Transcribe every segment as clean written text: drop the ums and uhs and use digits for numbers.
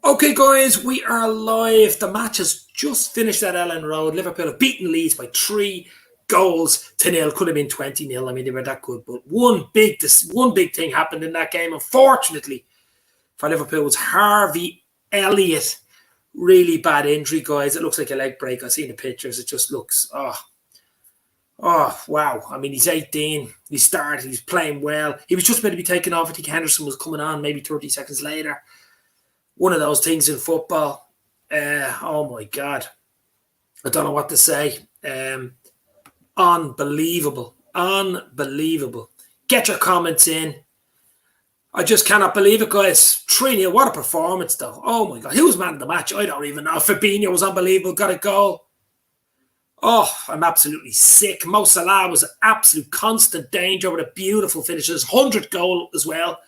Okay, guys, we are live. The match has just finished at Elland Road. Liverpool have beaten Leeds by 3 goals to nil. Could have been 20-0. I mean, they were that good. But one big thing happened in that game. Unfortunately for Liverpool was Harvey Elliott. Really bad injury, guys. It looks like a leg break. I've seen the pictures. It just looks, oh, wow. I mean, he's 18. He started. He's playing well. He was just about to be taken off. I think Henderson was coming on maybe 30 seconds later. One of those things in football. Oh my God. I don't know what to say. Unbelievable. Unbelievable. Get your comments in. I just cannot believe it, guys. 3-0. What a performance, though. Oh my God. Who was man of the match? I don't even know. Fabinho was unbelievable. Got a goal. Oh, I'm absolutely sick. Mo Salah was an absolute constant danger with a beautiful finish. His 100th goal as well.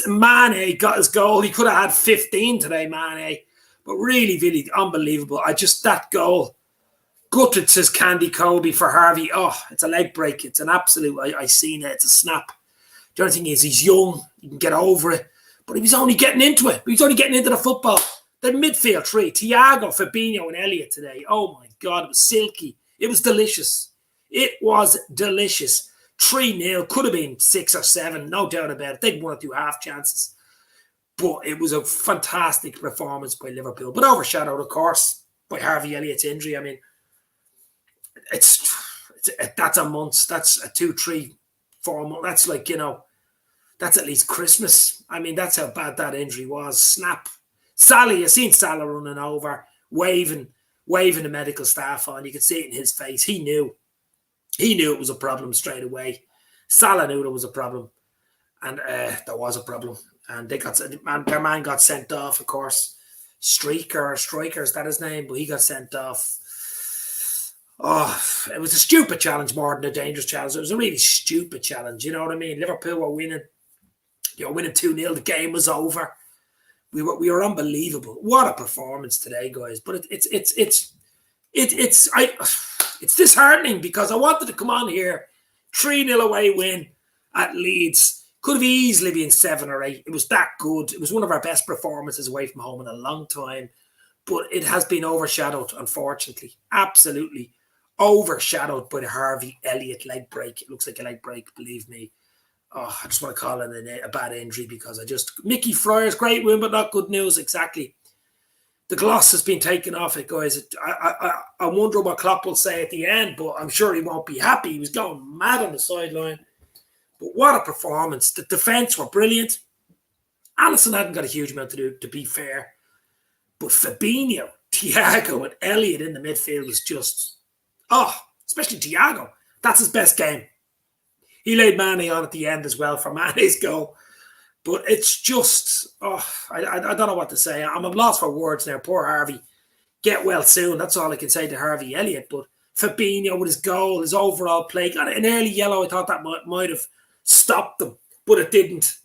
Mane got his goal. He could have had 15 today, Mane. But really, really unbelievable. That goal gutted, says Candy Kobe for Harvey. Oh, it's a leg break. It's an absolute, I seen it. It's a snap. The only thing is he's young. He can get over it. But he was only getting into it. He was only getting into the football. The midfield three, Thiago, Fabinho and Elliott today. Oh my God, it was silky. It was delicious. It was delicious. 3-0, could have been 6 or 7, no doubt about it. They'd 1 or 2 half chances. But it was a fantastic performance by Liverpool. But overshadowed, of course, by Harvey Elliott's injury. I mean, that's a month. That's a 2, 3, 4 months. That's like, that's at least Christmas. I mean, that's how bad that injury was. Snap. Salah, you seen Salah running over, waving the medical staff on. You could see it in his face. He knew it was a problem straight away. Salah knew there was a problem, and there was a problem. And their man got sent off, of course. Striker, is that his name? But he got sent off. Oh, it was a stupid challenge more than a dangerous challenge. It was a really stupid challenge. You know what I mean? Liverpool were winning. Winning 2-0. The game was over. We were unbelievable. What a performance today, guys! But it's disheartening because I wanted to come on here, 3-0 away win at Leeds. Could have easily been 7 or 8. It was that good. It was one of our best performances away from home in a long time. But it has been overshadowed, unfortunately. Absolutely overshadowed by the Harvey Elliott leg break. It looks like a leg break, believe me. Oh, I just want to call it a bad injury because Mickey Fryer's great win, but not good news. Exactly. The gloss has been taken off it, guys. I wonder what Klopp will say at the end, but I'm sure he won't be happy. He was going mad on the sideline. But what a performance. The defence were brilliant. Alisson hadn't got a huge amount to do, to be fair. But Fabinho, Thiago, and Elliott in the midfield was just, especially Thiago. That's his best game. He laid Mane on at the end as well for Mane's goal. But it's just, I don't know what to say. I'm lost for words now. Poor Harvey. Get well soon. That's all I can say to Harvey Elliott. But Fabinho with his goal, his overall play, got an early yellow. I thought that might have stopped them, but it didn't.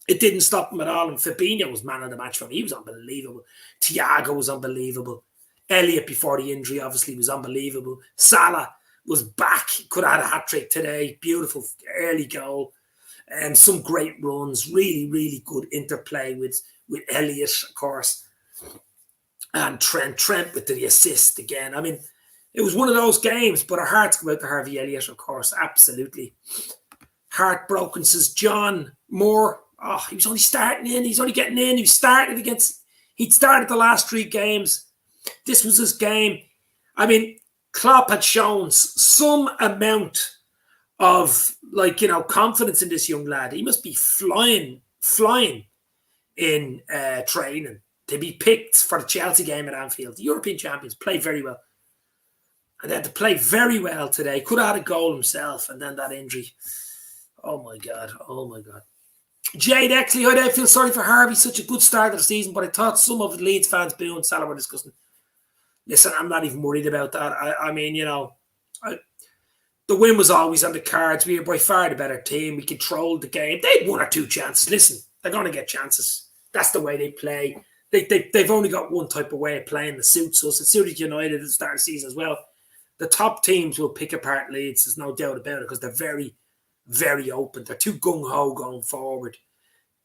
It didn't stop them at all. And Fabinho was man of the match for me. He was unbelievable. Thiago was unbelievable. Elliott, before the injury, obviously was unbelievable. Salah was back. Could have had a hat-trick today. Beautiful early goal. And some great runs. Really, really good interplay with Elliott, of course. And Trent with the assist again. I mean, it was one of those games, but our hearts go out to Harvey Elliott, of course. Absolutely. Heartbroken, says John Moore. Oh, he was only starting in. He's only getting in. He'd started the last 3 games. This was his game. I mean, Klopp had shown some amount of, confidence in this young lad. He must be flying in training to be picked for the Chelsea game at Anfield. The European champions played very well. And they had to play very well today. Could have had a goal himself, and then that injury. Oh, my God. Jade Exley, I feel sorry for Harvey. Such a good start of the season, but I thought some of the Leeds fans booing Salah were discussing. Listen, I'm not even worried about that. I mean, the win was always on the cards. We were by far the better team. We controlled the game. They had 1 or 2 chances. Listen, they're going to get chances. That's the way they play. They've only got one type of way of playing that suits us. It suited United at the start of the season as well. The top teams will pick apart Leeds. There's no doubt about it because they're very, very open. They're too gung-ho going forward.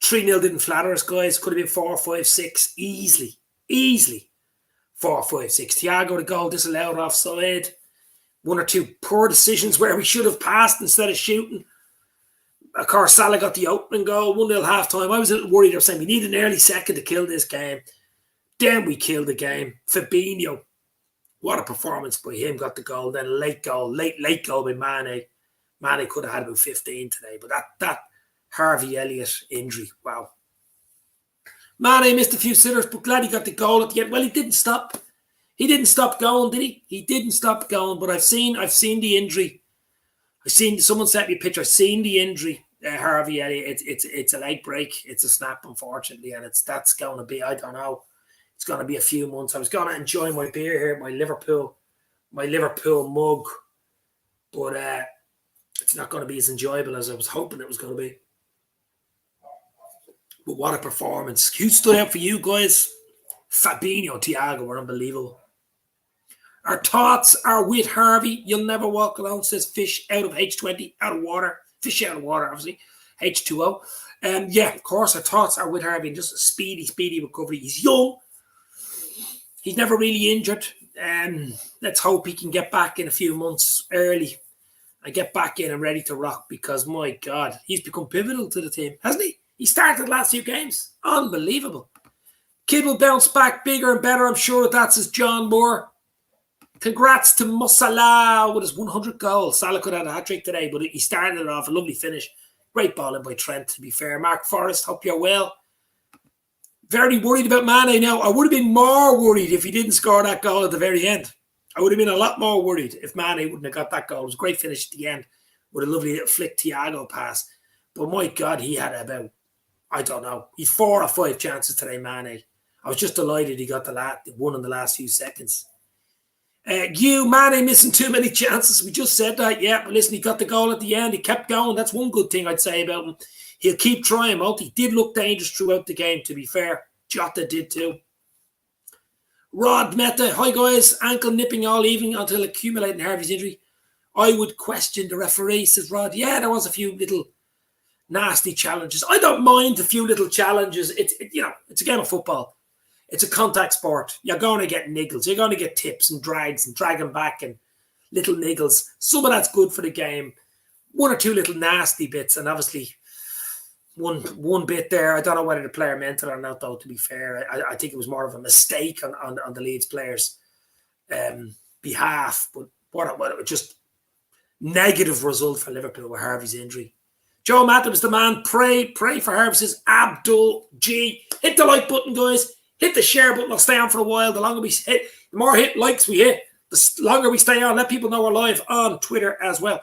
3-0 didn't flatter us, guys. Could have been 4-5-6 easily. Easily. 4-5-6. Thiago, the goal disallowed offside. 1 or 2 poor decisions where we should have passed instead of shooting. Of course, Salah got the opening goal, 1-0 half time. I was a little worried. I was saying we need an early second to kill this game. Then we killed the game. Fabinho, what a performance by him, got the goal. Then a late goal by Mane. Mane could have had about 15 today, but that Harvey Elliott injury, wow. Mane missed a few sitters, but glad he got the goal at the end. Well, he didn't stop. He didn't stop going, did he? He didn't stop going, but I've seen the injury. Someone sent me a picture. I've seen the injury, Harvey Elliott. It's a leg break. It's a snap, unfortunately, and that's going to be, I don't know, it's going to be a few months. I was going to enjoy my beer here, my Liverpool mug, but it's not going to be as enjoyable as I was hoping it was going to be. But what a performance. Who stood out for you guys? Fabinho, Thiago were unbelievable. Our thoughts are with Harvey. You'll never walk alone, says fish out of H20, out of water. Fish out of water, obviously. H2O. Yeah, of course, our thoughts are with Harvey. Just a speedy recovery. He's young. He's never really injured. Let's hope he can get back in a few months early and get back in and ready to rock, because, my God, he's become pivotal to the team, hasn't he? He started the last few games. Unbelievable. Kid will bounce back bigger and better. I'm sure that's his John Moore. Congrats to Mo Salah with his 100 goals. Salah could have had a hat-trick today, but he started it off. A lovely finish. Great ball in by Trent, to be fair. Mark Forrest, hope you're well. Very worried about Mane now. I would have been more worried if he didn't score that goal at the very end. I would have been a lot more worried if Mane wouldn't have got that goal. It was a great finish at the end with a lovely little flick Thiago pass. But my God, he had about, I don't know, he's 4 or 5 chances today, Mane. I was just delighted he got the one in the last few seconds. Mane missing too many chances. We just said that, yeah. But listen, he got the goal at the end. He kept going. That's one good thing I'd say about him. He'll keep trying, won't he? Did look dangerous throughout the game, to be fair. Jota did too. Rod Meta, hi guys. Ankle nipping all evening until accumulating Harvey's injury. I would question the referee, says Rod. Yeah, there was a few little nasty challenges. I don't mind a few little challenges. It's a game of football. It's a contact sport. You're going to get niggles. You're going to get tips and drags and dragging back and little niggles. Some of that's good for the game. 1 or 2 little nasty bits, and obviously one bit there. I don't know whether the player meant it or not, though, to be fair. I think it was more of a mistake on the Leeds players' behalf. But what just negative result for Liverpool with Harvey's injury. Joe Matt was the man. Pray for Harvey, says Abdul G. Hit the like button, guys. Hit the share button. I'll stay on for a while. The longer we hit, the more likes we hit, the longer we stay on. Let people know we're live on Twitter as well.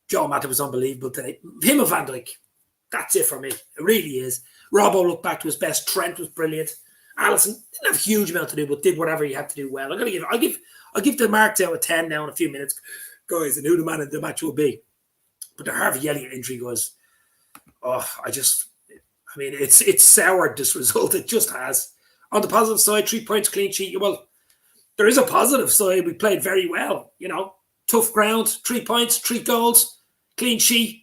Joe Mata was unbelievable today. Him and Van Dijk. That's it for me. It really is. Robbo looked back to his best. Trent was brilliant. Alisson didn't have a huge amount to do, but did whatever he had to do well. I'll give the marks out of 10 now in a few minutes, guys, and who the man of the match will be. But the Harvey Elliott injury was, it's soured this result. It just has. On the positive side, 3 points, clean sheet. Well, there is a positive side. We played very well. Tough ground, 3 points, 3 goals, clean sheet.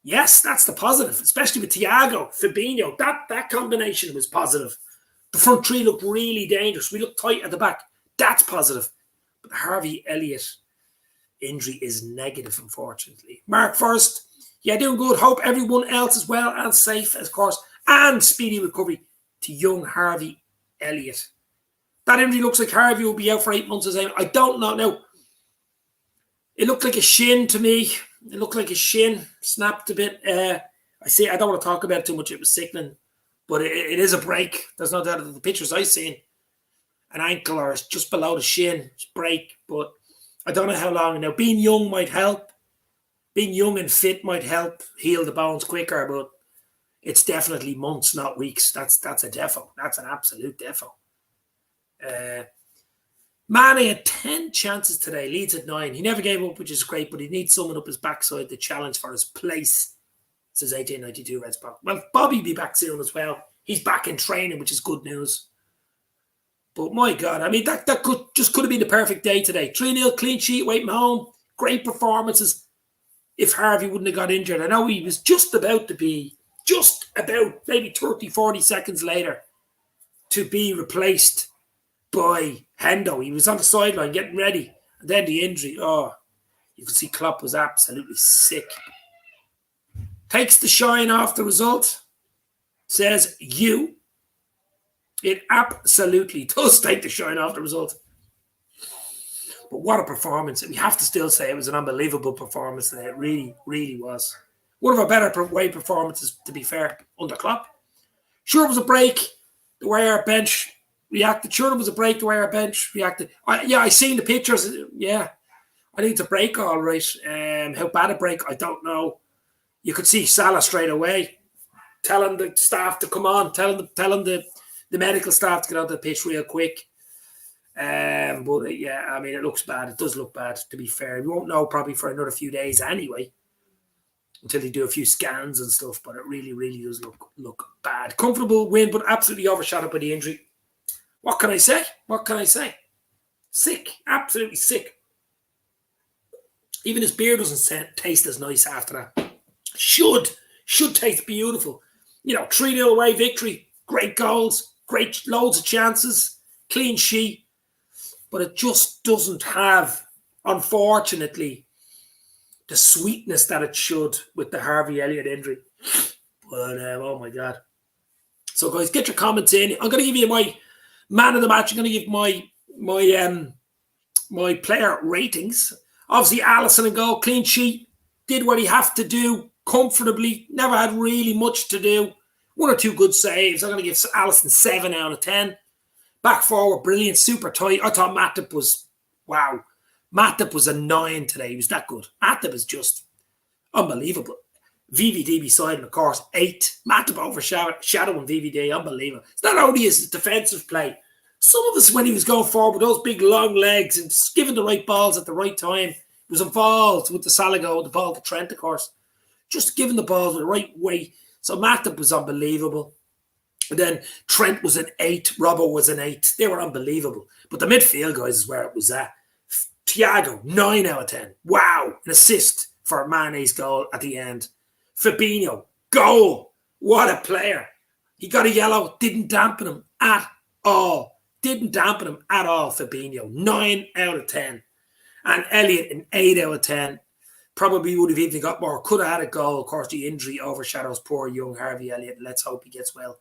Yes, that's the positive, especially with Thiago, Fabinho. That combination was positive. The front three looked really dangerous. We looked tight at the back. That's positive. But the Harvey Elliott injury is negative, unfortunately. Mark Forrest, yeah, doing good. Hope everyone else is well and safe, of course, and speedy recovery to young Harvey Elliott. That injury looks like Harvey will be out for 8 months. I don't know. Now, it looked like a shin to me. It looked like a shin, snapped a bit. I don't want to talk about it too much. It was sickening, but it is a break. There's no doubt. The pictures I've seen, an ankle or just below the shin, break. But I don't know how long. Now, being young might help. Being young and fit might help heal the bones quicker, but it's definitely months, not weeks. That's a defo. That's an absolute defo. Mane had 10 chances today. Leeds at 9. He never gave up, which is great, but he needs someone up his backside to challenge for his place, says 1892 Red Spot. Well, Bobby will be back soon as well. He's back in training, which is good news. But my God, that could have been the perfect day today. 3-0, clean sheet, away from home. Great performances. If Harvey wouldn't have got injured. I know he was just about to be just about maybe 30, 40 seconds later to be replaced by Hendo. He was on the sideline getting ready. And then the injury. Oh, you could see Klopp was absolutely sick. Takes the shine off the result. Says you. It absolutely does take the shine off the result. But what a performance. We have to still say it was an unbelievable performance today. It really, really was. One of our better away performances, to be fair, under Klopp. Sure, it was a break the way our bench reacted. Sure, it was a break the way our bench reacted. I seen the pictures. Yeah, I think it's a break, all right. How bad a break, I don't know. You could see Salah straight away telling the staff to come on, telling the medical staff to get onto the pitch real quick. But yeah, I mean, it looks bad. It does look bad, to be fair. We won't know probably for another few days anyway, until they do a few scans and stuff. But it really, really does look bad. Comfortable win, but absolutely overshadowed by the injury. What can I say? What can I say? Sick, absolutely sick. Even his beer doesn't taste as nice after that. Should taste beautiful. 3-0 away victory. Great goals, great loads of chances, clean sheet. But it just doesn't have, unfortunately, the sweetness that it should with the Harvey Elliott injury. But, oh my God. So, guys, get your comments in. I'm going to give you my man of the match. I'm going to give my player ratings. Obviously, Alisson in goal, clean sheet, did what he had to do comfortably, never had really much to do. 1 or 2 good saves. I'm going to give Alisson 7 out of 10. Back forward, brilliant, super tight. I thought Matip was, wow. Matip was a 9 today. He was that good. Matip is just unbelievable. VVD beside him, of course, 8. Matip overshadowing VVD, unbelievable. It's not only his defensive play. Some of us, when he was going forward, those big long legs and just giving the right balls at the right time, was involved with the Salah goal, the ball to Trent, of course. Just giving the balls the right way. So Matip was unbelievable. And then Trent was an 8. Robbo was an 8. They were unbelievable. But the midfield, guys, is where it was at. Thiago, 9 out of 10. Wow. An assist for Mane's goal at the end. Fabinho, goal. What a player. He got a yellow. Didn't dampen him at all. Didn't dampen him at all, Fabinho. 9 out of 10. And Elliott, an 8 out of 10. Probably would have even got more. Could have had a goal. Of course, the injury overshadows poor young Harvey Elliott. Let's hope he gets well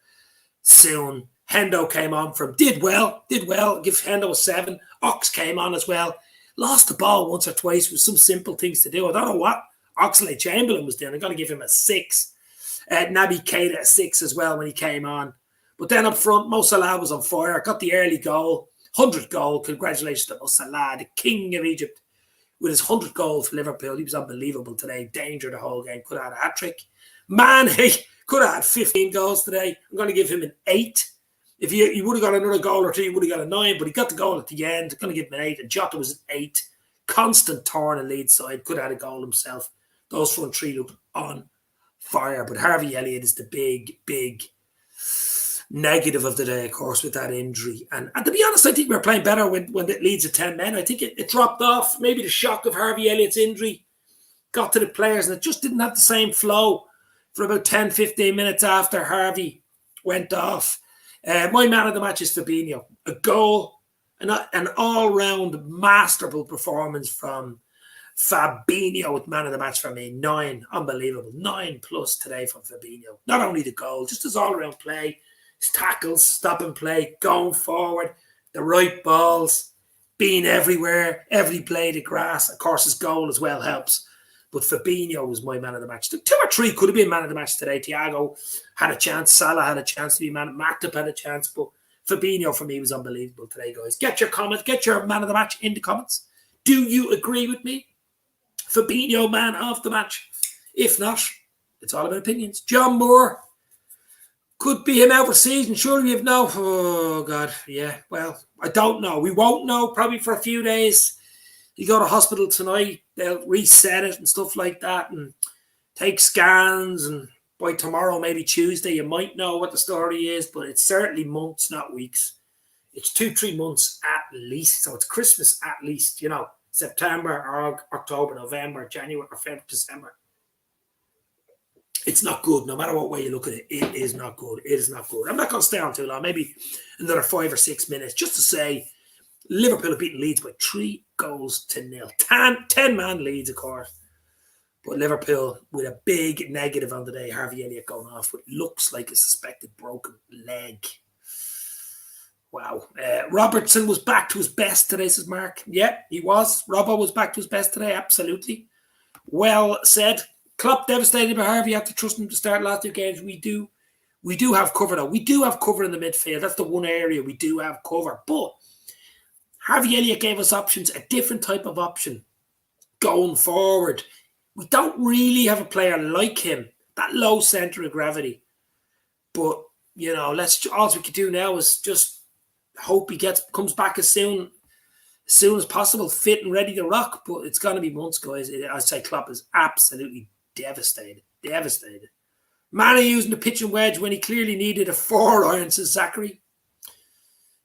soon. Hendo came on did well. Give Hendo a 7. Ox came on as well. Lost the ball once or twice with some simple things to do. I don't know what Oxlade-Chamberlain was doing. I'm going to give him a 6. Naby Keita a 6 as well when he came on. But then up front, Mo Salah was on fire. Got the early goal. 100 goal. Congratulations to Mo Salah, the king of Egypt. With his 100 goals for Liverpool. He was unbelievable today. Danger the whole game. Could have had a hat-trick. Mane could have had 15 goals today. I'm going to give him an 8. If he would have got another goal or 2, he would have got a 9, but he got the goal at the end. I'm going to give him an 8. And Jota was an 8. Constant torn and lead side. Could have had a goal himself. Those front 3 looked on fire. But Harvey Elliott is the big negative of the day, of course, with that injury. And to be honest, I think we were playing better when it leads at 10 men. I think it dropped off. Maybe the shock of Harvey Elliott's injury got to the players, and it just didn't have the same flow for about 10, 15 minutes after Harvey went off. My man of the match is Fabinho. A goal, an all-round masterful performance from Fabinho with man of the match for me. 9, unbelievable. 9 plus today from Fabinho. Not only the goal, just his all-round play, his tackles, stop and play, going forward, the right balls, being everywhere, every blade of grass. Of course, his goal as well helps. But Fabinho was my man of the match. 2 or 3 could have been man of the match today. Thiago had a chance. Salah had a chance to be man. Matip had a chance. But Fabinho, for me, was unbelievable today, guys. Get your comments. Get your man of the match in the comments. Do you agree with me? Fabinho, man of the match. If not, it's all about opinions. John Moore. Could be him out for season. Surely we have no. Oh, God. Yeah. Well, I don't know. We won't know probably for a few days. You go to hospital tonight, they'll reset it and stuff like that and take scans. And by tomorrow, maybe Tuesday, you might know what the story is. But it's certainly months, not weeks. It's 2-3 months at least. So it's Christmas at least, September, or October, November, January, or February, December. It's not good. No matter what way you look at it, it is not good. It is not good. I'm not going to stay on too long. Maybe another 5 or 6 minutes just to say Liverpool have beaten Leeds by 3-0. 10-man leads, of course. But Liverpool with a big negative on the day. Harvey Elliott going off with looks like a suspected broken leg. Wow. Robertson was back to his best today, says Mark. Yeah, he was. Robbo was back to his best today. Absolutely. Well said. Klopp devastated by Harvey. You have to trust him to start last 2 games. We do have cover, though. We do have cover in the midfield. That's the one area we do have cover. But Harvey Elliott gave us options, a different type of option going forward. We don't really have a player like him, that low centre of gravity. But, all we can do now is just hope he comes back as soon as possible, fit and ready to rock. But it's going to be months, guys. I'd say Klopp is absolutely devastated. Mane using the pitching wedge when he clearly needed a 4-iron, says Zachary.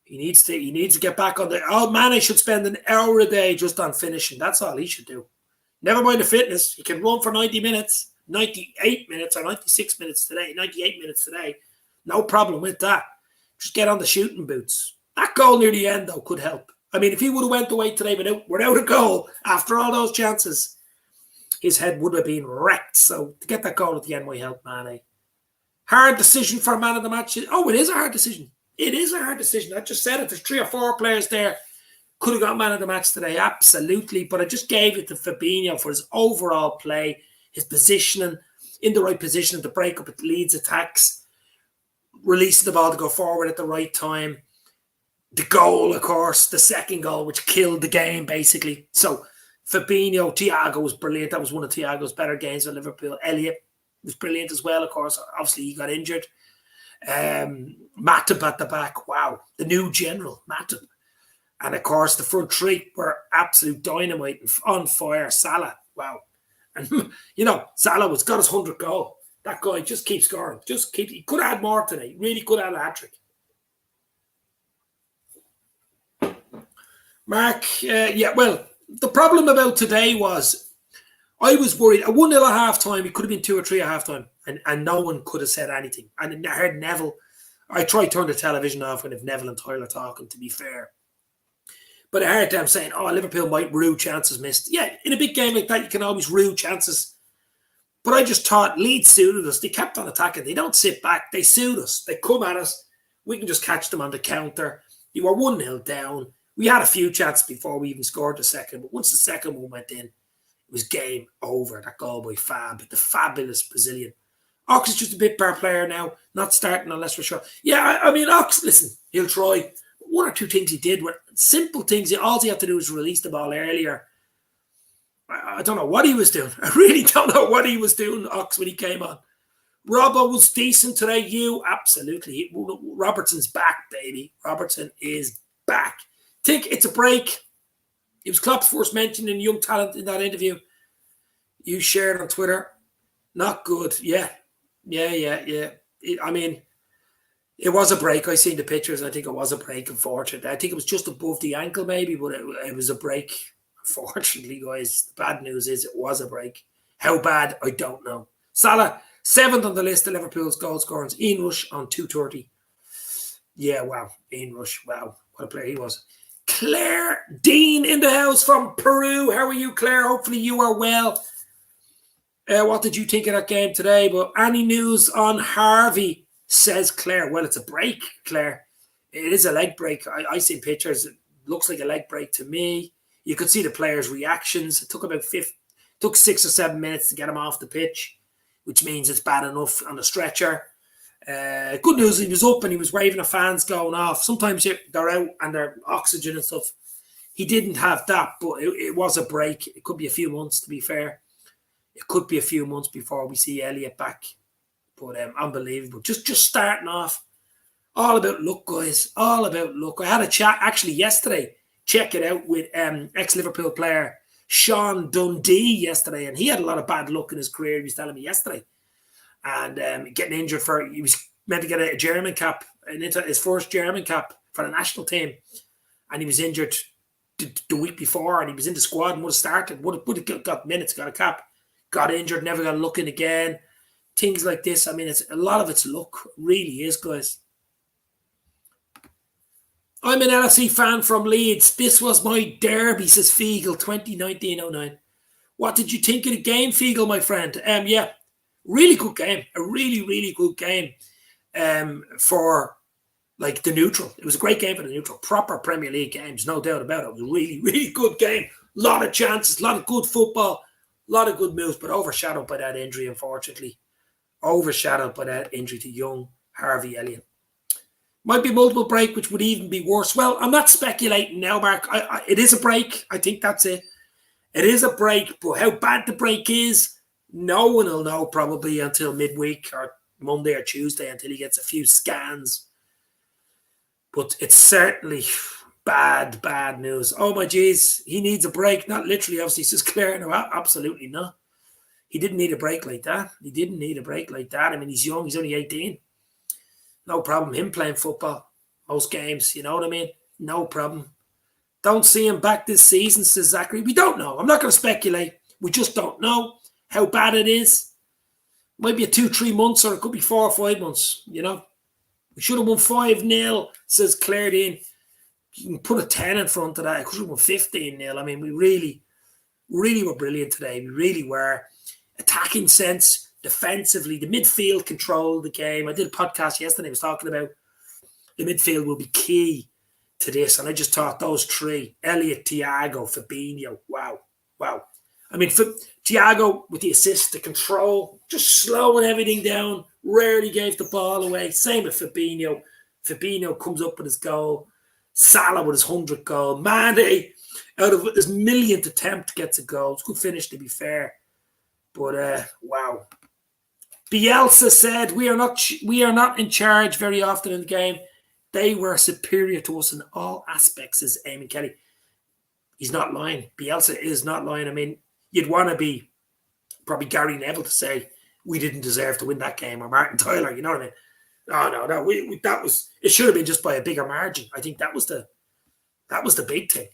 He needs to get back on the... Oh, Mane should spend an hour a day just on finishing. That's all he should do. Never mind the fitness. He can run for 90 minutes, 98 minutes or 96 minutes today, 98 minutes today. No problem with that. Just get on the shooting boots. That goal near the end, though, could help. I mean, if he would have went away today without a goal, after all those chances, his head would have been wrecked. So to get that goal at the end might help Mane. Hard decision for a man of the match. Oh, it is a hard decision. It is a hard decision. I just said it. There's 3 or 4 players there could have got man of the match today, absolutely. But I just gave it to Fabinho for his overall play, his positioning, in the right position to break up at Leeds attacks, releasing the ball to go forward at the right time. The goal, of course, the second goal, which killed the game, basically. So Fabinho, Thiago was brilliant. That was one of Thiago's better games for Liverpool. Elliott was brilliant as well, of course. Obviously, he got injured. Matip at the back. Wow. The new general, Matip. And, of course, the front 3 were absolute dynamite and on fire. Salah. Wow. And, Salah got his 100th goal. That guy just keeps scoring. He could have had more today. He really could have had a hat-trick. Mark, the problem about today was I was worried. A 1-0 at half-time, it could have been 2 or 3 at half-time, and no one could have said anything. And I heard Neville. I tried to turn the television off when Neville and Tyler talking, to be fair. But I heard them saying, Liverpool might rue chances missed. Yeah, in a big game like that, you can always rue chances. But I just thought Leeds suited us. They kept on attacking. They don't sit back. They suit us. They come at us. We can just catch them on the counter. You were 1-0 down. We had a few chances before we even scored the second. But once the second one went in, it was game over. That goal by Fab, the fabulous Brazilian. Ox is just a bit better player now. Not starting unless we're sure. Yeah, I mean, Ox, listen, he'll try. 1 or 2 things he did were simple things. All he had to do was release the ball earlier. I don't know what he was doing. I really don't know what he was doing, Ox, when he came on. Robbo was decent today. Absolutely. Robertson's back, baby. Robertson is back. Think it's a break. It was Klopp's first mention in young talent in that interview. You shared on Twitter. Not good. Yeah. It was a break. I seen the pictures. I think it was a break, unfortunately. I think it was just above the ankle, maybe, but it was a break. Unfortunately, guys, the bad news is it was a break. How bad, I don't know. Salah, 7th on the list of Liverpool's goal scorers. Ian Rush on 230. Yeah, wow. Ian Rush, wow. What a player he was. Claire Dean in the house from Peru. How are you, Claire? Hopefully you are well. What did you think of that game today? But any news on Harvey, says Claire. Well, it's a break, Claire. It is a leg break. I seen pictures. It looks like a leg break to me. You could see the players' reactions. It took 6 or 7 minutes to get him off the pitch, which means it's bad enough on the stretcher. Good news, he was up and he was waving at fans going off. Sometimes they're out and they're oxygen and stuff. He didn't have that, but it was a break. It could be a few months, to be fair. It could be a few months before we see Elliott back. But unbelievable. Just starting off. All about luck, guys. All about luck. I had a chat actually yesterday. Check it out with ex-Liverpool player Sean Dundee yesterday. And he had a lot of bad luck in his career, he was telling me yesterday. And getting injured he was meant to get a German cap, his first German cap for the national team. And he was injured the week before and he was in the squad and would have started, would have got minutes, got a cap. Got injured, never got looking again. things like this. I mean, it's a lot of it's luck, really is, guys. I'm an LFC fan from Leeds. This was my derby, says Fiegel, 2019-09. What did you think of the game, Fiegel, my friend? Yeah, really good game. A really, really good game for like the neutral. It was a great game for the neutral. Proper Premier League games, no doubt about it. It was a really, really good game. A lot of chances, a lot of good football, a lot of good moves, but overshadowed by that injury, unfortunately. Overshadowed by that injury to young Harvey Elliott. Might be a multiple break, which would even be worse. Well, I'm not speculating now, Mark. It is a break. I think that's it. It is a break, but how bad the break is, no one will know probably until midweek or Monday or Tuesday until he gets a few scans. But it's certainly bad news. Oh, my geez. He needs a break. Not literally, obviously, says Claire. No, absolutely not. He didn't need a break like that. He didn't need a break like that. I mean, he's young. He's only 18. No problem. Him playing football. Most games, you know what I mean? No problem. Don't see him back this season, says Zachary. We don't know. I'm not going to speculate. We just don't know how bad it is. Might be a 2-3 months or it could be 4 or 5 months, you know. We should have won 5-0, says Claire Dean. You can put a 10 in front of that. It could have won 15-0. I mean, we really were brilliant today. We really were. Attacking sense, defensively, the midfield controlled the game. I did a podcast yesterday. I was talking about the midfield will be key to this. And I just thought those three, Elliott, Thiago, Fabinho, wow. I mean, for Thiago with the assist, the control, just slowing everything down, rarely gave the ball away. Same with Fabinho. Fabinho comes up with his goal. Salah with his 100th goal. Mane, out of his 1,000,000th attempt, gets a goal. It's a good finish, to be fair. But, wow. Bielsa said, we are not in charge very often in the game. They were superior to us in all aspects, says Eamon Kelly. He's not lying. Bielsa is not lying. I mean, you'd want to be probably Gary Neville to say we didn't deserve to win that game, or Martin Tyler, you know what I mean? No. That was, it should have been just by a bigger margin. I think that was the big thing.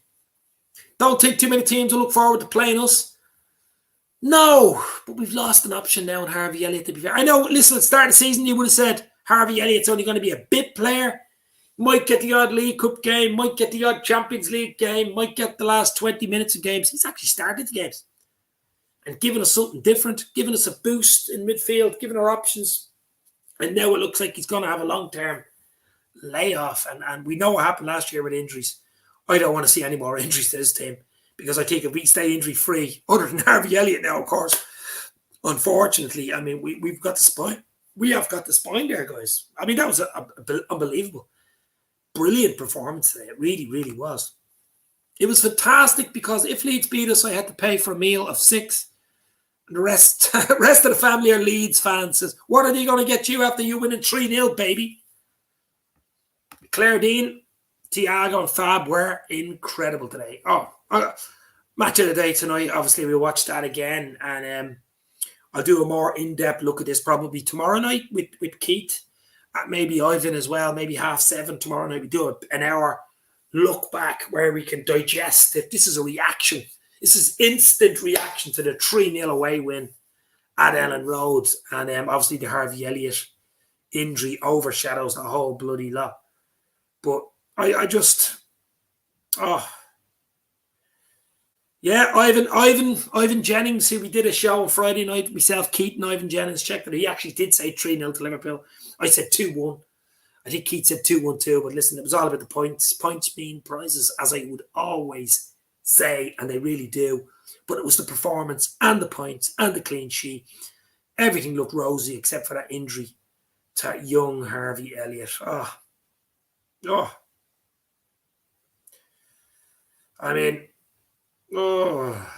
Don't think too many teams will look forward to playing us. No, but we've lost an option now in Harvey Elliott, to be fair. I know, listen, at the start of the season, you would have said Harvey Elliott's only going to be a bit player. Might get the odd League Cup game, might get the odd Champions League game, might get the last 20 minutes of games. He's actually started the games and given us something different, giving us a boost in midfield, giving our options. And now it looks like he's going to have a long-term layoff. And we know what happened last year with injuries. I don't want to see any more injuries to this team because I think if we stay injury-free, other than Harvey Elliott now, of course, unfortunately, I mean, we've got the spine. We have got the spine there, guys. I mean, that was unbelievable. Brilliant performance today. It really, really was. It was fantastic because if Leeds beat us, I had to pay for a meal of 6. And the rest of the family are Leeds fans. Says, what are they going to get you after you winning 3-0, baby? Claire Dean, Thiago and Fab were incredible today. Match of the day tonight. Obviously, we'll watch that again. And I'll do a more in-depth look at this probably tomorrow night with Keith. Maybe Ivan as well, maybe 7:30 tomorrow night. We do an hour look back where we can digest it. This is a reaction. This is instant reaction to the 3-0 away win at ELLAND Road. And obviously the Harvey Elliott injury overshadows the whole bloody lot. But I just... Yeah, Ivan Jennings, who we did a show on Friday night, myself, Keith and Ivan Jennings, checked it. He actually did say 3-0 to Liverpool. I said 2-1. I think Keith said 2-1 too, but listen, it was all about the points. Points mean prizes, as I would always say, and they really do. But it was the performance and the points and the clean sheet. Everything looked rosy except for that injury to young Harvey Elliott. I mean...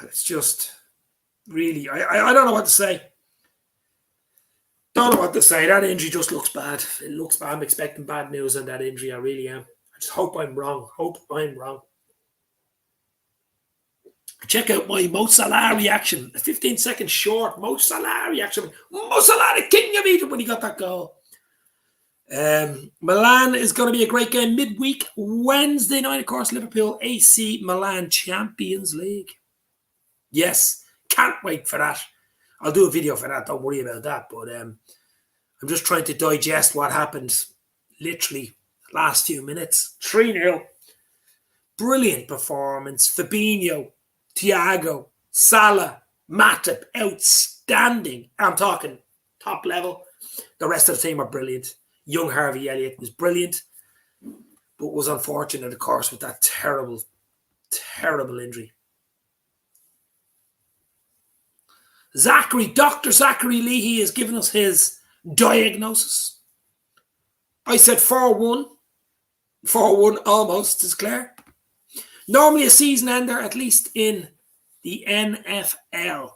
it's just really, I don't know what to say. Don't know what to say. That injury just looks bad. It looks bad. I'm expecting bad news on that injury. I really am. I just hope I'm wrong. Check out my Mo Salah reaction. A 15-second short Mo Salah reaction. Mo Salah, the king of Egypt, when he got that goal. Milan is going to be a great game midweek. Wednesday night, of course, Liverpool, AC Milan, Champions League. Yes, can't wait for that. I'll do a video for that. Don't worry about that. But I'm just trying to digest what happened literally last few minutes. 3-0. Brilliant performance. Fabinho, Thiago, Salah, Matip, outstanding. I'm talking top level. The rest of the team are brilliant. Young Harvey Elliott was brilliant, but was unfortunate, of course, with that terrible, terrible injury. Dr. Zachary Leahy has given us his diagnosis. I said 4-1. 4-1 almost, is clear. Normally a season ender, at least in the NFL.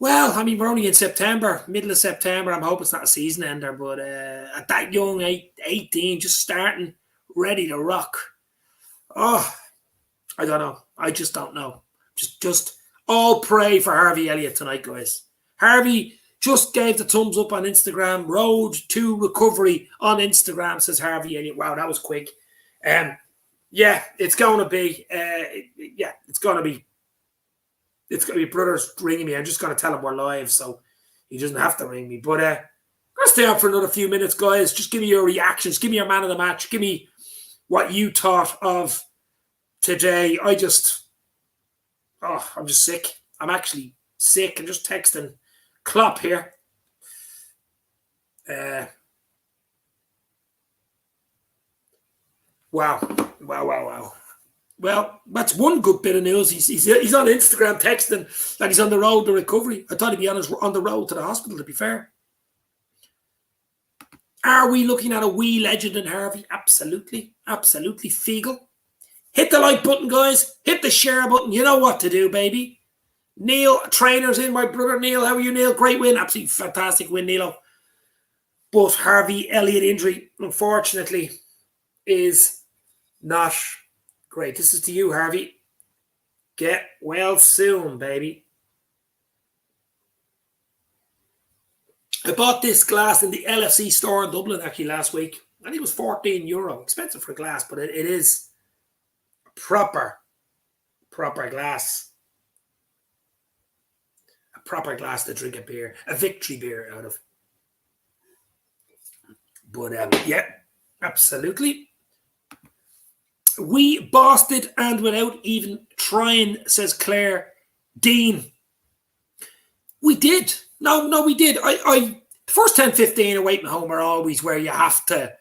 Well, I mean, we're only in September, middle of September. I'm hoping it's not a season ender, but at that young, 18, just starting, ready to rock. Oh, I don't know. I just don't know. Just all pray for Harvey Elliott tonight, guys. Harvey just gave the thumbs up on Instagram. Road to recovery on Instagram, says Harvey Elliott. Wow, that was quick. Yeah, it's going to be. It's going to be. It's going to be brothers ringing me. I'm just going to tell him we're live, so he doesn't have to ring me. But I'm going to stay on for another few minutes, guys. Just give me your reactions. Give me your man of the match. Give me what you thought of today. I'm just sick. I'm actually sick. I'm just texting Klopp here. Wow. Well, that's one good bit of news. He's on Instagram texting that he's on the road to recovery. I thought he'd be on the road to the hospital, to be fair. Are we looking at a wee legend in Harvey? Absolutely. Absolutely. Fiegel. Hit the like button, guys. Hit the share button. You know what to do, baby. Neil, trainer's in. My brother Neil. How are you, Neil? Great win. Absolutely fantastic win, Neilo. But Harvey Elliott injury, unfortunately, is not great. This is to you, Harvey. Get well soon, baby. I bought this glass in the LFC store in Dublin actually last week. I think it was €14. Expensive for a glass, but it is a proper glass. A proper glass to drink a beer. A victory beer out of. But yeah, absolutely. We bossed it and without even trying, says Claire Dean. We did. No, we did. The first 10, 15 away from home are always where you have to,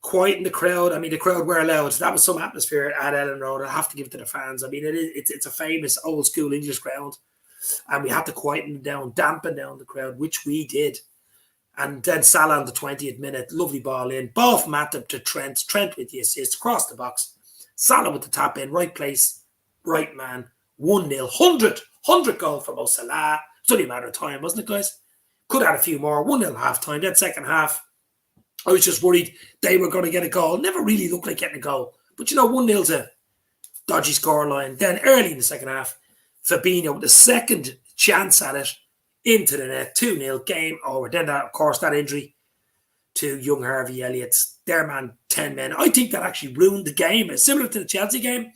quieten the crowd. I mean, the crowd were loud. So that was some atmosphere at Elland Road. I have to give it to the fans. I mean, it's a famous old school English ground. And we had to quieten them down, dampen down the crowd, which we did. And then Salah on the 20th minute, lovely ball in. Ball from Matip to Trent. Trent with the assist, across the box. Salah with the tap in, right place, right man. 1-0, 100 goal for Mo Salah. It's only a matter of time, wasn't it, guys? Could have had a few more. 1-0 half time. Then second half, I was just worried they were going to get a goal. Never really looked like getting a goal. But 1-0's a dodgy scoreline. Then early in the second half, Fabinho with the second chance at it. Into the net, 2-0, game over. Then, of course, that injury to young Harvey Elliott, their man, 10 men. I think that actually ruined the game. It's similar to the Chelsea game.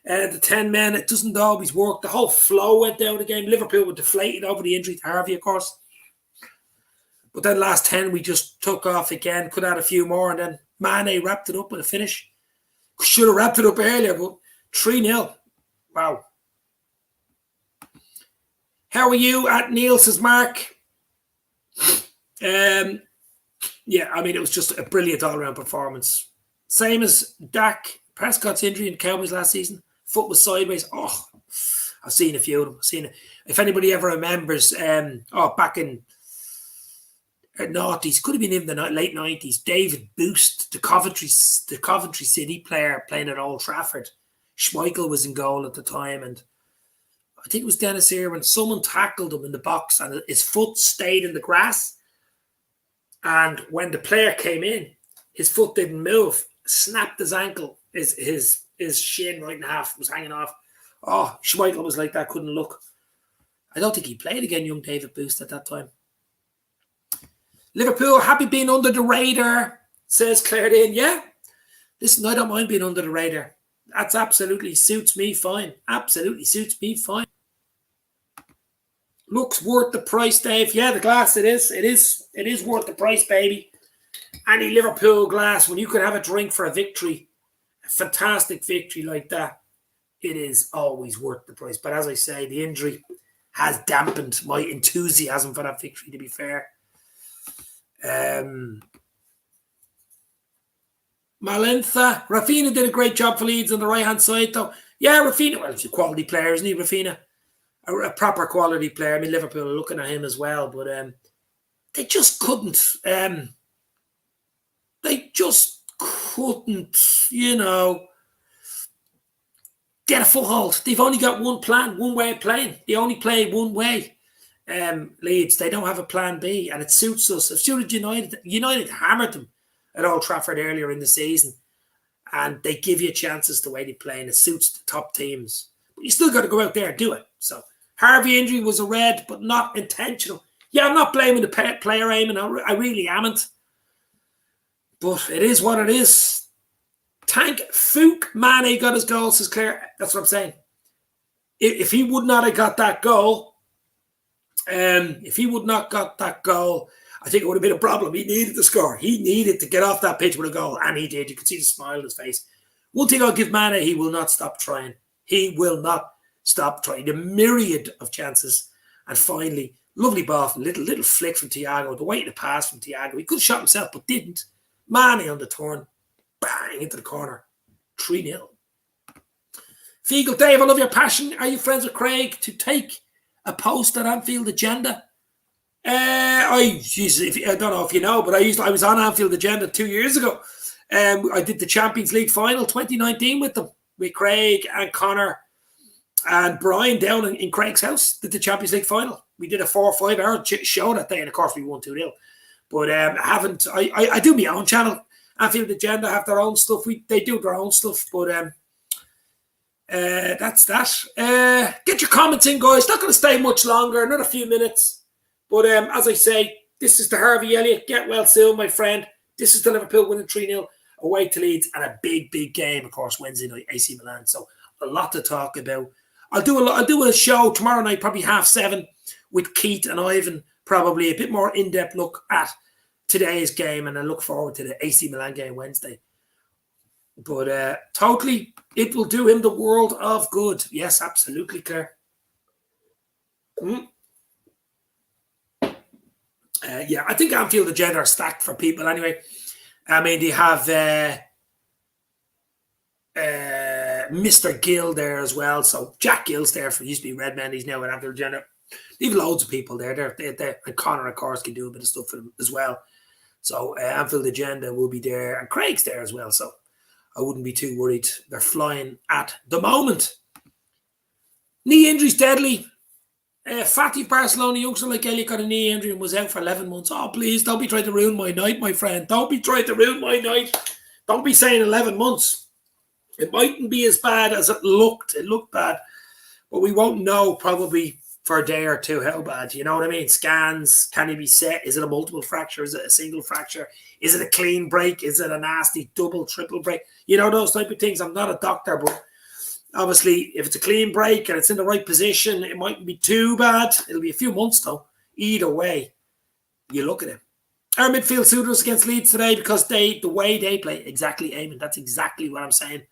The 10 men, it doesn't always work. The whole flow went down the game. Liverpool were deflated over the injury to Harvey, of course. But then last 10, we just took off again. Could have had a few more. And then Mane wrapped it up with a finish. Should have wrapped it up earlier, but 3-0. Wow. How are you at Neil, says Mark? Yeah, I mean, it was just a brilliant all-around performance. Same as Dak Prescott's injury in Cowboys last season. Foot was sideways. Oh, I've seen a few of them. I've seen it. If anybody ever remembers, back in the noughties, could have been in the late 90s, David Boost, the Coventry City player playing at Old Trafford. Schmeichel was in goal at the time, and I think it was Dennis Irwin. Someone tackled him in the box and his foot stayed in the grass. And when the player came in, his foot didn't move. Snapped his ankle. His shin right in half was hanging off. Oh, Schmeichel was like that, couldn't look. I don't think he played again, young David Boost, at that time. Liverpool, happy being under the radar, says Claire Dean. Yeah, listen, I don't mind being under the radar. That's absolutely suits me fine. Absolutely suits me fine. Looks worth the price, Dave. Yeah, the glass, it is. It is worth the price, baby. Any Liverpool glass, when you could have a drink for a victory, a fantastic victory like that, it is always worth the price. But as I say, the injury has dampened my enthusiasm for that victory, to be fair. Malentha. Rafinha did a great job for Leeds on the right-hand side, though. Yeah, Rafinha, well, he's a quality player, isn't he, Rafinha? A proper quality player. I mean, Liverpool are looking at him as well, but they just couldn't. Get a foothold. They've only got one plan, one way of playing. They only play one way. Leeds, they don't have a plan B, and it suits us. It suited United. United hammered them at Old Trafford earlier in the season, and they give you chances the way they play, and it suits the top teams. But you still got to go out there and do it. So Harvey injury was a red, but not intentional. Yeah, I'm not blaming the player, Eamon. I really amn't. But it is what it is. Tank Fook Mane got his goal, says Claire. That's what I'm saying. If he would not have got that goal, I think it would have been a problem. He needed to score. He needed to get off that pitch with a goal, and he did. You could see the smile on his face. One thing I'll give Mane, he will not stop trying. He will not stop trying. The myriad of chances. And finally, lovely ball from little flick from Thiago. The way to pass from Thiago. He could have shot himself, but didn't. Mane on the turn. Bang, into the corner. 3-0. Fiegel, Dave, I love your passion. Are you friends with Craig to take a post at Anfield Agenda? I don't know if you know, but I was on Anfield Agenda 2 years ago. I did the Champions League final 2019 with them, with Craig and Connor and Brian down in Craig's house. Did the Champions League final. We did a 4 or 5 hour show that day, and of course we won 2-0. But I do my own channel. Anfield Agenda have their own stuff. They do their own stuff, but that's that. Get your comments in, guys. Not going to stay much longer, another few minutes. But as I say, this is the Harvey Elliott. Get well soon, my friend. This is the Liverpool winning 3-0 away to Leeds, and a big game, of course, Wednesday night, AC Milan. So a lot to talk about. I'll do a show tomorrow night, probably 7:30, with Keith and Ivan. Probably a bit more in-depth look at today's game, and I look forward to the AC Milan game Wednesday. But totally, it will do him the world of good. Yes, absolutely, Claire. Yeah, I think Anfield Agenda are stacked for people anyway. I mean, they have Mr. Gill there as well. So Jack Gill's there used to be Redman. He's now at Anfield Agenda. They have loads of people there. And Connor, of course, can do a bit of stuff for them as well. So Anfield Agenda will be there, and Craig's there as well. So I wouldn't be too worried. They're flying at the moment. Knee injuries deadly. Fatty Barcelona youngster like Elliott got a knee injury and was out for 11 months. Oh, please, don't be trying to ruin my night, my friend. Don't be trying to ruin my night. Don't be saying 11 months. It mightn't be as bad as it looked. It looked bad. But we won't know probably for a day or two how bad. You know what I mean? Scans. Can he be set? Is it a multiple fracture? Is it a single fracture? Is it a clean break? Is it a nasty double, triple break? You know, those type of things. I'm not a doctor, but obviously, if it's a clean break and it's in the right position, it mightn't be too bad. It'll be a few months, though. Either way, you look at him. Our midfield suited us against Leeds today because the way they play, exactly, Eamon, that's exactly what I'm saying.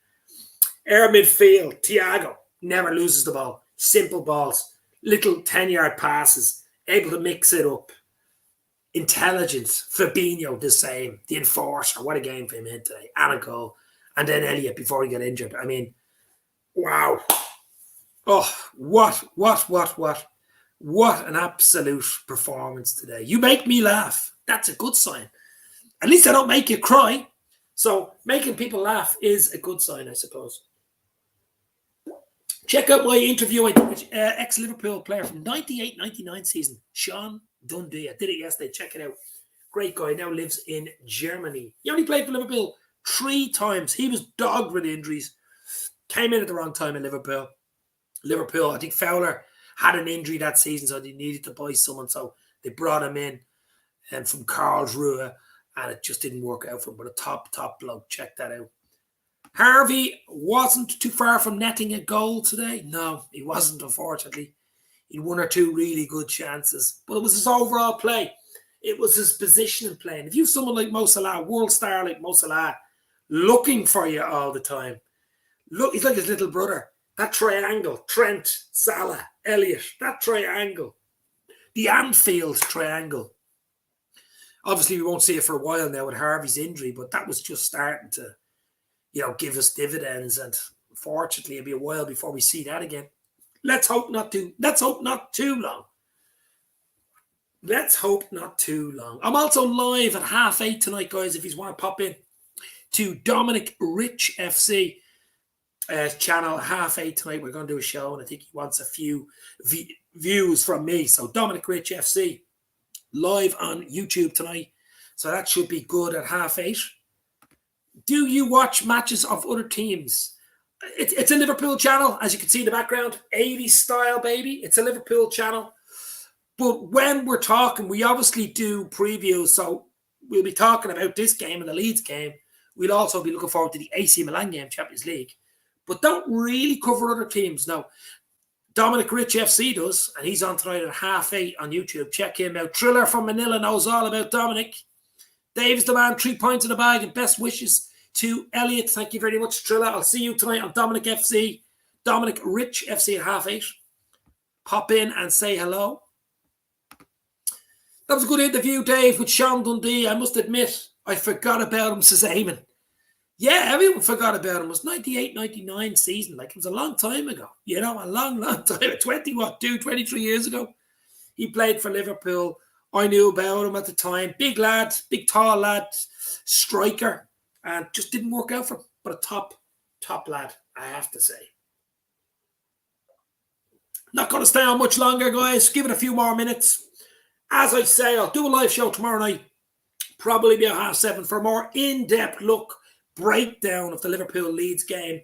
Our midfield, Thiago, never loses the ball. Simple balls. Little 10-yard passes. Able to mix it up. Intelligence. Fabinho, the same. The enforcer. What a game for him today. And a goal. And then Elliott before he got injured. I mean, wow. Oh, what an absolute performance today. You make me laugh. That's a good sign. At least I don't make you cry. So making people laugh is a good sign, I suppose. Check out my interview I did with ex-Liverpool player from 98-99 season, Sean Dundee. I did it yesterday. Check it out. Great guy. Now lives in Germany. He only played for Liverpool 3 times. He was dogged with injuries. Came in at the wrong time in Liverpool. I think Fowler had an injury that season, so they needed to buy someone. So they brought him in from Karlsruhe, and it just didn't work out for him. But a top bloke. Check that out. Harvey wasn't too far from netting a goal today. No, he wasn't, unfortunately. He had one or two really good chances. But it was his overall play. It was his position in play. And if you have someone like Mo Salah, world star like Mo Salah, looking for you all the time, look, he's like his little brother. That triangle, Trent, Salah, Elliott, that triangle, the Anfield triangle. Obviously, we won't see it for a while now with Harvey's injury, but that was just starting to, give us dividends. And unfortunately, it'll be a while before we see that again. Let's hope not too long. Let's hope not too long. I'm also live at 8:30 tonight, guys, if you want to pop in to Dominic Rich FC channel at 8:30 tonight. We're going to do a show, and I think he wants a few views from me. So Dominic Rich FC live on YouTube tonight. So that should be good at 8:30. Do you watch matches of other teams? It's a Liverpool channel, as you can see in the background. 80s style, baby. It's a Liverpool channel. But when we're talking, we obviously do previews. So we'll be talking about this game and the Leeds game. We'll also be looking forward to the AC Milan game, Champions League. But don't really cover other teams. No. Dominic Rich FC does, and he's on tonight at 8:30 on YouTube. Check him out. Triller from Manila knows all about Dominic. Dave's the man, 3 points in the bag, and best wishes to Elliott. Thank you very much, Triller. I'll see you tonight on Dominic FC, Dominic Rich FC at 8:30. Pop in and say hello. That was a good interview, Dave, with Sean Dundee. I must admit, I forgot about him, says Eamon. Yeah, everyone forgot about him. It was 98-99 season. Like, it was a long time ago. A long time. 23 years ago. He played for Liverpool. I knew about him at the time. Big lad, big tall lad, striker. And just didn't work out for him. But a top lad, I have to say. Not going to stay on much longer, guys. Give it a few more minutes. As I say, I'll do a live show tomorrow night. Probably be at 7:30 for a more in-depth breakdown of the Liverpool Leeds game.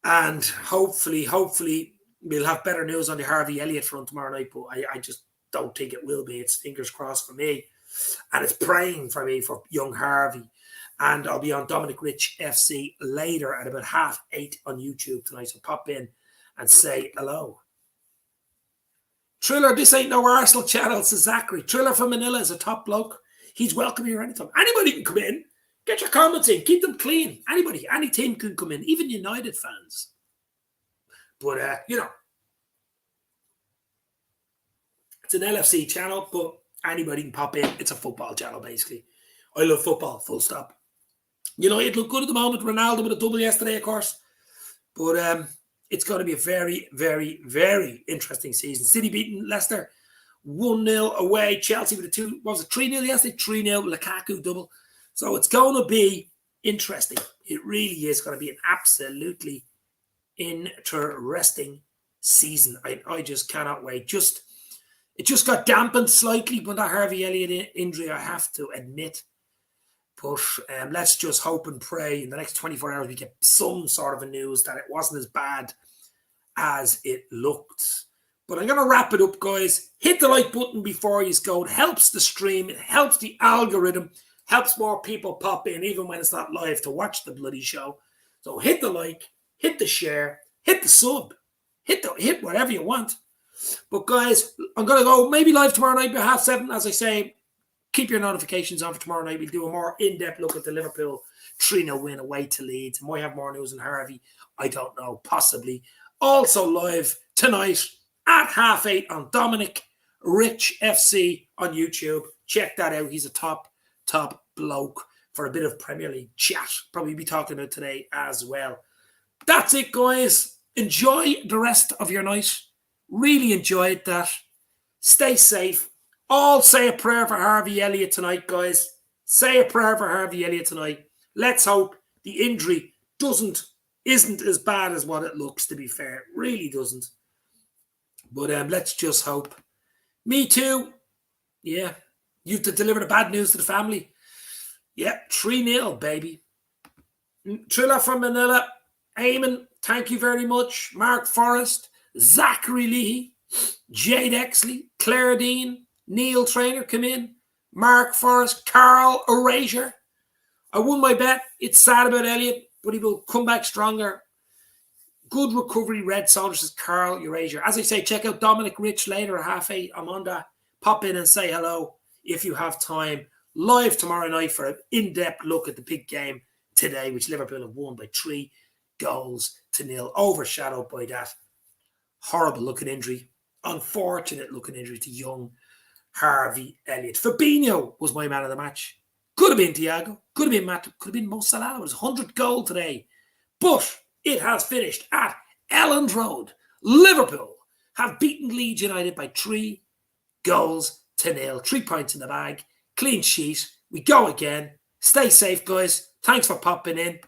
And hopefully we'll have better news on the Harvey Elliott front tomorrow night. But I just don't think it will be. It's fingers crossed for me. And it's praying for me for young Harvey. And I'll be on Dominic Rich FC later at about 8:30 on YouTube tonight. So pop in and say hello. Triller, this ain't no Arsenal channel, says Zachary. Triller from Manila is a top bloke. He's welcome here anytime. Anybody can come in. Get your comments in. Keep them clean. Anybody, any team can come in. Even United fans. But, it's an LFC channel, but anybody can pop in. It's a football channel, basically. I love football, full stop. United look good at the moment. Ronaldo with a double yesterday, of course. But it's going to be a very, very, very interesting season. City beating Leicester 1-0 away. Chelsea with a 3-0 yesterday? 3-0 Lukaku double. So it's going to be interesting. It really is going to be an absolutely interesting season. I just cannot wait. It just got dampened slightly by that Harvey Elliott injury, I have to admit. But let's just hope and pray in the next 24 hours we get some sort of a news that it wasn't as bad as it looked. But I'm going to wrap it up, guys. Hit the like button before you go. It helps the stream. It helps the algorithm. Helps more people pop in, even when it's not live, to watch the bloody show. So hit the like, hit the share, hit the sub, hit whatever you want. But guys, I'm going to go maybe live tomorrow night by 7:30. As I say, keep your notifications on for tomorrow night. We'll do a more in-depth look at the Liverpool 3-0 win away to Leeds. And might have more news on Harvey. I don't know, possibly. Also live tonight at 8:30 on Dominic Rich FC on YouTube. Check that out. He's a top bloke for a bit of Premier League chat. Probably be talking about today as well. That's it, guys. Enjoy the rest of your night. Really enjoyed that. Stay safe. All say a prayer for Harvey Elliott tonight, guys. Say a prayer for Harvey Elliott tonight. Let's hope the injury isn't as bad as what it looks, to be fair. It really doesn't. But let's just hope. Me too. Yeah. You've to deliver the bad news to the family. Yeah, 3-0, baby. Triller from Manila. Eamon, thank you very much. Mark Forrest. Zachary Leahy. Jade Exley. Claire Dean. Neil Trainer come in. Mark Forrest. Carl Erasure. I won my bet. It's sad about Elliott, but he will come back stronger. Good recovery, Red Soldiers, says Carl Eurasia. As I say, check out Dominic Rich later at 8:30. I'm on that. Pop in and say hello if you have time. Live tomorrow night for an in-depth look at the big game today, which Liverpool have won by 3-0, overshadowed by that horrible-looking injury, unfortunate-looking injury to young Harvey Elliott. Fabinho was my man of the match. Could have been Thiago, could have been Matt, could have been Mo Salah. It was 100 goal today. But it has finished at ELLAND Road. Liverpool have beaten Leeds United by 3-0. 3 points in the bag. Clean sheet. We go again. Stay safe, guys. Thanks for popping in.